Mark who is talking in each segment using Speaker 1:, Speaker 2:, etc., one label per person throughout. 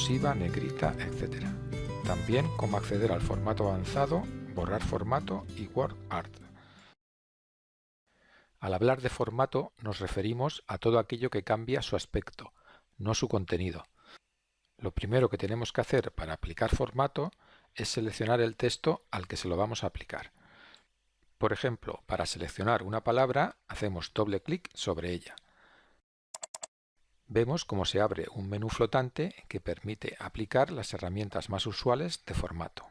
Speaker 1: cursiva, negrita, etc. También cómo acceder al formato avanzado, borrar formato y WordArt. Al hablar de formato nos referimos a todo aquello que cambia su aspecto, no su contenido. Lo primero que tenemos que hacer para aplicar formato es seleccionar el texto al que se lo vamos a aplicar. Por ejemplo, para seleccionar una palabra hacemos doble clic sobre ella. Vemos cómo se abre un menú flotante que permite aplicar las herramientas más usuales de formato.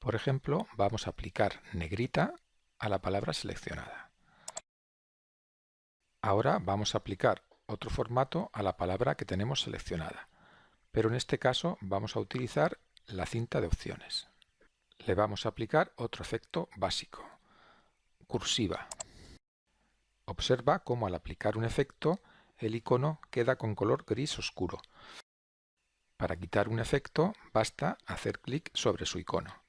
Speaker 1: Por ejemplo, vamos a aplicar negrita a la palabra seleccionada. Ahora vamos a aplicar otro formato a la palabra que tenemos seleccionada, pero en este caso vamos a utilizar la cinta de opciones. Le vamos a aplicar otro efecto básico, cursiva. Observa cómo al aplicar un efecto el icono queda con color gris oscuro. Para quitar un efecto basta hacer clic sobre su icono.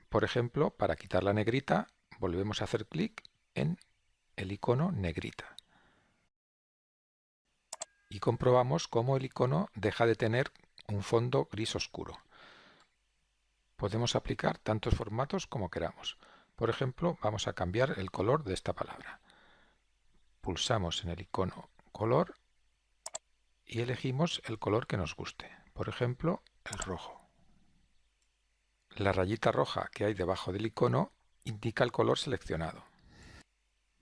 Speaker 1: Por ejemplo, para quitar la negrita volvemos a hacer clic en el icono negrita. Y comprobamos cómo el icono deja de tener un fondo gris oscuro. Podemos aplicar tantos formatos como queramos. Por ejemplo, vamos a cambiar el color de esta palabra. Pulsamos en el icono color y elegimos el color que nos guste. Por ejemplo, el rojo. La rayita roja que hay debajo del icono indica el color seleccionado.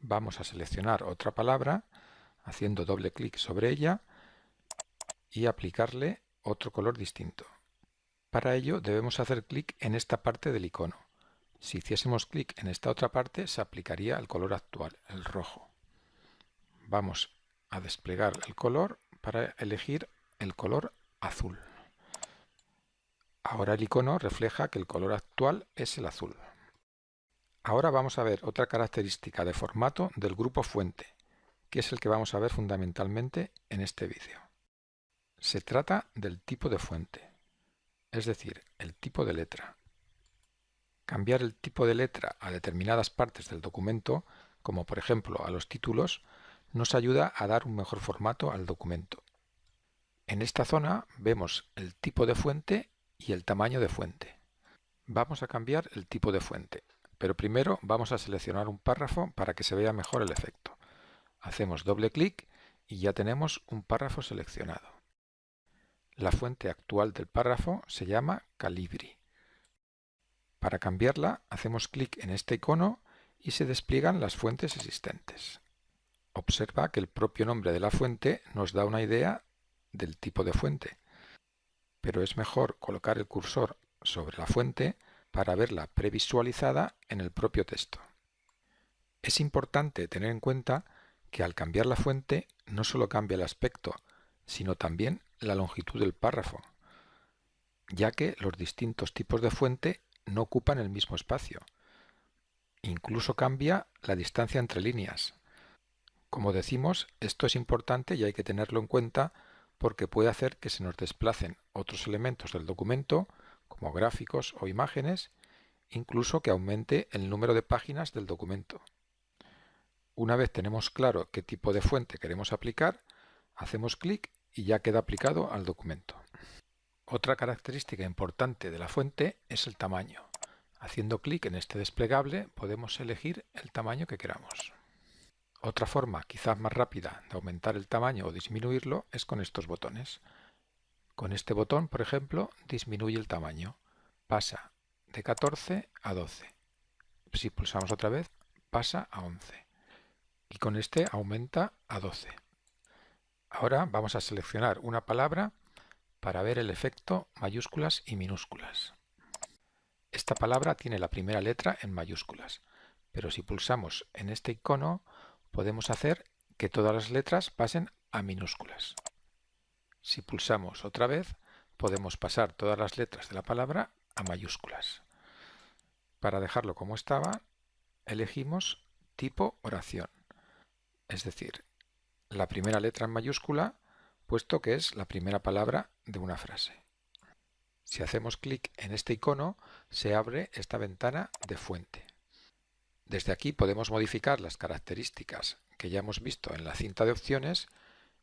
Speaker 1: Vamos a seleccionar otra palabra haciendo doble clic sobre ella y aplicarle otro color distinto. Para ello debemos hacer clic en esta parte del icono. Si hiciésemos clic en esta otra parte se aplicaría el color actual, el rojo. Vamos a desplegar el color para elegir el color azul. Ahora el icono refleja que el color actual es el azul. Ahora vamos a ver otra característica de formato del grupo fuente, que es el que vamos a ver fundamentalmente en este vídeo. Se trata del tipo de fuente, es decir, el tipo de letra. Cambiar el tipo de letra a determinadas partes del documento, como por ejemplo a los títulos, nos ayuda a dar un mejor formato al documento. En esta zona vemos el tipo de fuente y el tamaño de fuente. Vamos a cambiar el tipo de fuente, pero primero vamos a seleccionar un párrafo para que se vea mejor el efecto. Hacemos doble clic y ya tenemos un párrafo seleccionado. La fuente actual del párrafo se llama Calibri. Para cambiarla hacemos clic en este icono y se despliegan las fuentes existentes. Observa que el propio nombre de la fuente nos da una idea del tipo de fuente, pero es mejor colocar el cursor sobre la fuente para verla previsualizada en el propio texto. Es importante tener en cuenta que al cambiar la fuente no solo cambia el aspecto, sino también la longitud del párrafo, ya que los distintos tipos de fuente no ocupan el mismo espacio. Incluso cambia la distancia entre líneas. Como decimos, esto es importante y hay que tenerlo en cuenta porque puede hacer que se nos desplacen otros elementos del documento, como gráficos o imágenes, incluso que aumente el número de páginas del documento. Una vez tenemos claro qué tipo de fuente queremos aplicar, hacemos clic y ya queda aplicado al documento. Otra característica importante de la fuente es el tamaño. Haciendo clic en este desplegable podemos elegir el tamaño que queramos. Otra forma, quizás más rápida, de aumentar el tamaño o disminuirlo es con estos botones. Con este botón, por ejemplo, disminuye el tamaño. Pasa de 14 a 12. Si pulsamos otra vez, pasa a 11. Y con este aumenta a 12. Ahora vamos a seleccionar una palabra para ver el efecto mayúsculas y minúsculas. Esta palabra tiene la primera letra en mayúsculas, pero si pulsamos en este icono podemos hacer que todas las letras pasen a minúsculas. Si pulsamos otra vez, podemos pasar todas las letras de la palabra a mayúsculas. Para dejarlo como estaba, elegimos tipo oración, es decir, la primera letra en mayúscula, puesto que es la primera palabra de una frase. Si hacemos clic en este icono, se abre esta ventana de fuente. Desde aquí podemos modificar las características que ya hemos visto en la cinta de opciones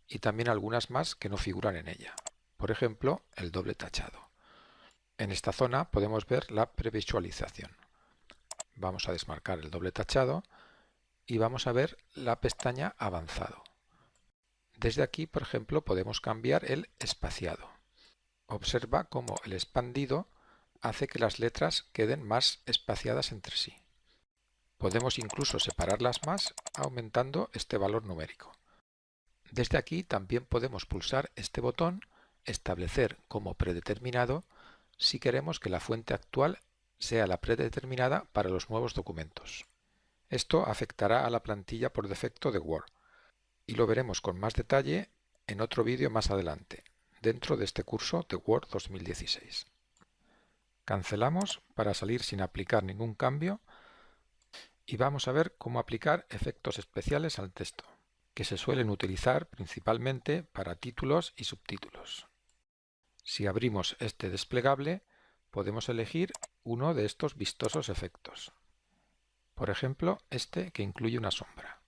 Speaker 1: y también algunas más que no figuran en ella. por ejemplo, el doble tachado. En esta zona podemos ver la previsualización. Vamos a desmarcar el doble tachado y vamos a ver la pestaña avanzado. Desde aquí, por ejemplo, podemos cambiar el espaciado. Observa cómo el expandido hace que las letras queden más espaciadas entre sí. Podemos incluso separarlas más aumentando este valor numérico. Desde aquí también podemos pulsar este botón, establecer como predeterminado, si queremos que la fuente actual sea la predeterminada para los nuevos documentos. Esto afectará a la plantilla por defecto de Word y lo veremos con más detalle en otro vídeo más adelante, dentro de este curso de Word 2016. Cancelamos para salir sin aplicar ningún cambio y vamos a ver cómo aplicar efectos especiales al texto, que se suelen utilizar principalmente para títulos y subtítulos. Si abrimos este desplegable, podemos elegir uno de estos vistosos efectos. Por ejemplo, este que incluye una sombra.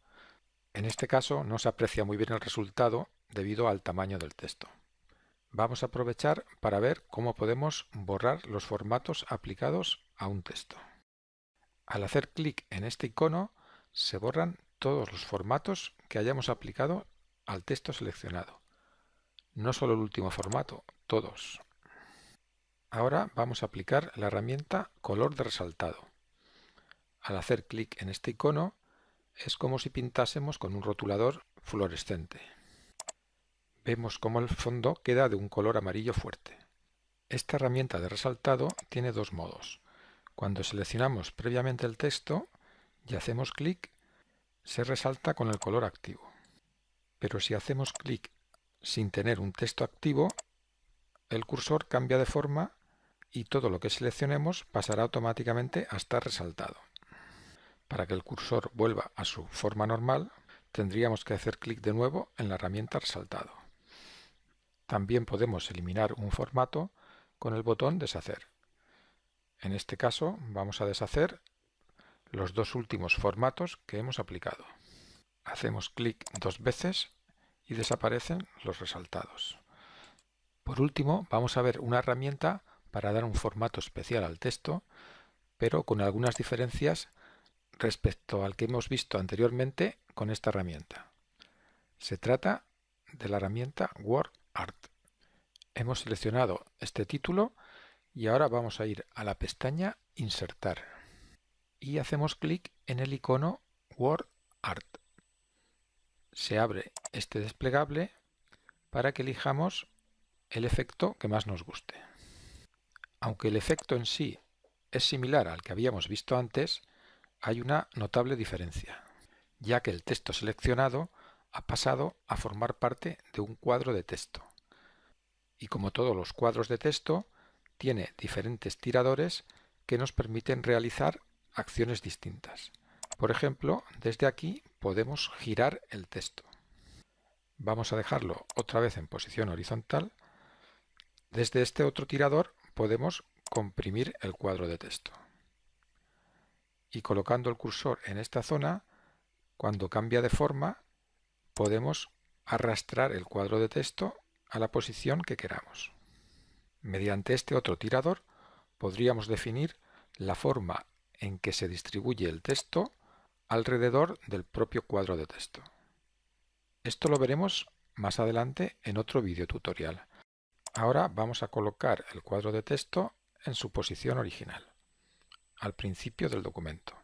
Speaker 1: En este caso no se aprecia muy bien el resultado debido al tamaño del texto. Vamos a aprovechar para ver cómo podemos borrar los formatos aplicados a un texto. Al hacer clic en este icono, se borran todos los formatos que hayamos aplicado al texto seleccionado. No solo el último formato, todos. Ahora vamos a aplicar la herramienta color de resaltado. Al hacer clic en este icono, es como si pintásemos con un rotulador fluorescente. Vemos cómo el fondo queda de un color amarillo fuerte. Esta herramienta de resaltado tiene dos modos. Cuando seleccionamos previamente el texto y hacemos clic, se resalta con el color activo. Pero si hacemos clic sin tener un texto activo, el cursor cambia de forma y todo lo que seleccionemos pasará automáticamente a estar resaltado. Para que el cursor vuelva a su forma normal, tendríamos que hacer clic de nuevo en la herramienta resaltado. También podemos eliminar un formato con el botón deshacer. En este caso vamos a deshacer los dos últimos formatos que hemos aplicado. Hacemos clic dos veces y desaparecen los resaltados. Por último, vamos a ver una herramienta para dar un formato especial al texto, pero con algunas diferencias respecto al que hemos visto anteriormente con esta herramienta. Se trata de la herramienta WordArt. Hemos seleccionado este título y ahora vamos a ir a la pestaña Insertar y hacemos clic en el icono WordArt. Se abre este desplegable para que elijamos el efecto que más nos guste. Aunque el efecto en sí es similar al que habíamos visto antes, hay una notable diferencia, ya que el texto seleccionado ha pasado a formar parte de un cuadro de texto. Y como todos los cuadros de texto, tiene diferentes tiradores que nos permiten realizar acciones distintas. Por ejemplo, desde aquí podemos girar el texto. Vamos a dejarlo otra vez en posición horizontal. Desde este otro tirador podemos comprimir el cuadro de texto. Y colocando el cursor en esta zona, cuando cambia de forma, podemos arrastrar el cuadro de texto a la posición que queramos. Mediante este otro tirador podríamos definir la forma en que se distribuye el texto alrededor del propio cuadro de texto. Esto lo veremos más adelante en otro vídeo tutorial. Ahora vamos a colocar el cuadro de texto en su posición original, al principio del documento.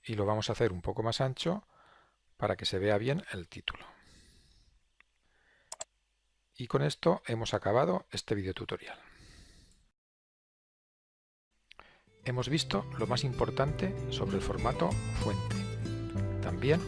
Speaker 1: Y lo vamos a hacer un poco más ancho para que se vea bien el título. Y con esto hemos acabado este vídeo tutorial. Hemos visto lo más importante sobre el formato fuente. También